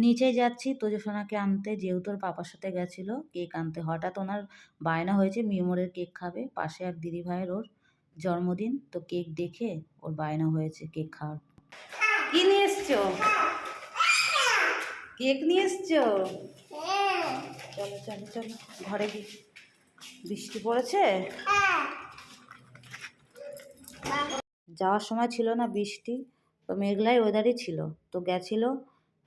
নিচে যাচ্ছি তোজসোনাকে আনতে, যেহেতু ওর পাপার সাথে গেছিলো কেক আনতে। হঠাৎ ওনার বায়না হয়েছে মিমোরের কেক খাবে, পাশে এক দিদিভাইয়ের ওর জন্মদিন, তো কেক দেখে ওর বায়না হয়েছে কেক খাওয়ার। কি নিয়ে এসছো? কেক নিয়ে এসছো? চলো চলো চলো ঘরে গিয়ে। বৃষ্টি পড়েছে, যাওয়ার সময় ছিল না বৃষ্টি, তো মেঘলাই ওয়েদারই ছিল, তো গেছিল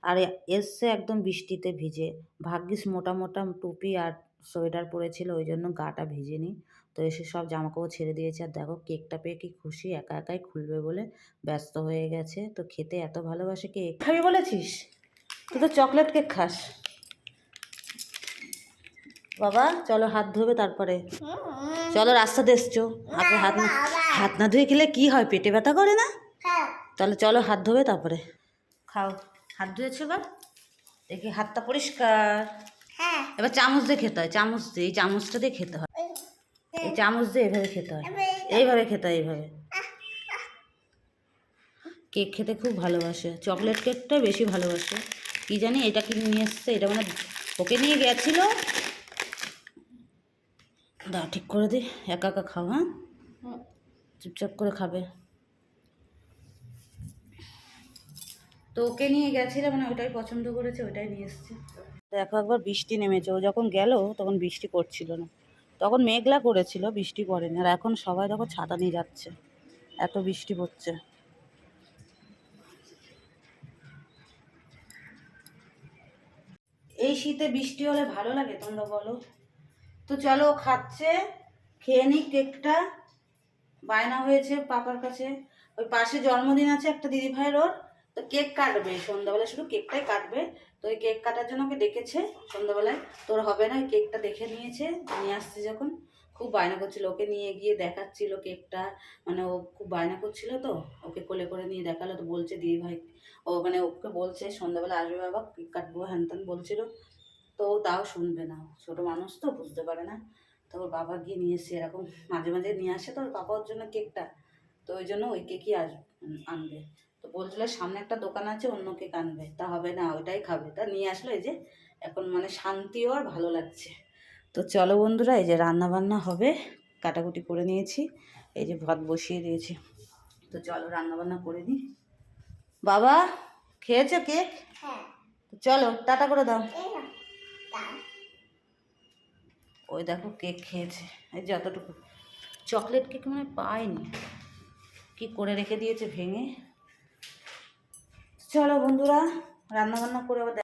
আর এসছে একদম বৃষ্টিতে ভিজে। ভাগ্যিস মোটা মোটা টুপি আর সোয়েটার পরেছিল, ওই জন্য গাটা ভিজেনি। তো এসে সব জামাকাপড় ছেড়ে দিয়েছে। আর দেখো কেকটা পেয়ে কি খুশি, একা একাই খুলবে বলে ব্যস্ত হয়ে গেছে। তো খেতে এত ভালোবাসে। কেক খাবি বলেছিস? তুই তো চকলেট কেক খাস। বাবা চলো হাত ধোবে তারপরে, চলো রাস্তাতে এসছো, আগে হাত না ধুয়ে খেলে কি হয়, পেটে ব্যথা করে না? তাহলে চলো হাত ধোবে তারপরে খাও। হাত ধুয়েছো এবার? দেখি হাতটা পরিষ্কার। এবার চামচ দিয়ে খেতে হয়, চামচ দিয়ে, এই চামচটা দিয়ে খেতে হয়, এই চামচ দিয়ে এইভাবে খেতে হয়, এইভাবে খেতে হয়, এইভাবে। কেক খেতে খুব ভালোবাসে, চকলেট কেকটা বেশি ভালোবাসে। কি জানি এটা কিনে নিয়ে এসছে, এটা মানে ওকে নিয়ে গেছিলো। দাও ঠিক করে দিই, একা একা খাও, হ্যাঁ চুপচাপ করে খাবে। তো ওকে নিয়ে গেছিলে মানে ওটাই পছন্দ করেছে, ওটাই নিয়ে এসছে। দেখো একবার বৃষ্টি নেমেছে, ও যখন গেল তখন বৃষ্টি পড়ছিল না, তখন মেঘলা করেছিল, বৃষ্টি পড়েনি। আর এখন সবাই দেখো ছাতা নিয়ে যাচ্ছে, এত বৃষ্টি পড়ছে। এই শীতে বৃষ্টি হলে ভালো লাগে, তোমরা বলো? তো চলো খাচ্ছে, খেয়ে নিক কেকটা, বায়না হয়েছে পাপার কাছে। ওই পাশে জন্মদিন আছে একটা দিদি ভাইয়ের ওর, তো কেক কাটবে সন্ধ্যাবেলায়, শুধু কেকটাই কাটবে। তো ওই কেক কাটার জন্য ওকে ডেকেছে সন্ধ্যাবেলায়। তোর হবে না, ওই কেকটা দেখে নিয়েছে, নিয়ে আসছে যখন খুব বায়না করছিল, ওকে নিয়ে গিয়ে দেখাচ্ছিল কেকটা, মানে ও খুব বায়না করছিল, তো ওকে কোলে করে নিয়ে দেখালো। তো বলছে দিদি ভাই, ও মানে ওকে বলছে সন্ধ্যাবেলা আসবে বাবা, কেক কাটবো হ্যান ত্যান বলছিল। তো তাও শুনবে না, ছোটো মানুষ তো বুঝতে পারে না। তো ওর বাবা গিয়ে নিয়ে এসে, এরকম মাঝে মাঝে নিয়ে আসে তো ওর বাবা ওর জন্য কেকটা, তো ওই জন্য ওই কেকই আনবে। তো বলছিল সামনে একটা দোকান আছে অন্য কেক আনবে, তা হবে না ওইটাই খাবে, তা নিয়ে আসলো। এই যে এখন মানে শান্তিও আর ভালো লাগছে। তো চলো বন্ধুরা, এই যে রান্না বান্না হবে, কাটাকুটি করে নিয়েছি, এই যে ভাত বসিয়ে দিয়েছি। তো চলো রান্না বান্না করে নিই। বাবা খেয়েছো কেক? চলো টাটা করে দাও। ওই দেখো কেক খেয়েছে, এই যে এতটুকু চকলেট কেক মানে পাইনি, কি করে রেখে দিয়েছে ভেঙে। চলো বন্ধুরা রান্না বান্না করে আবার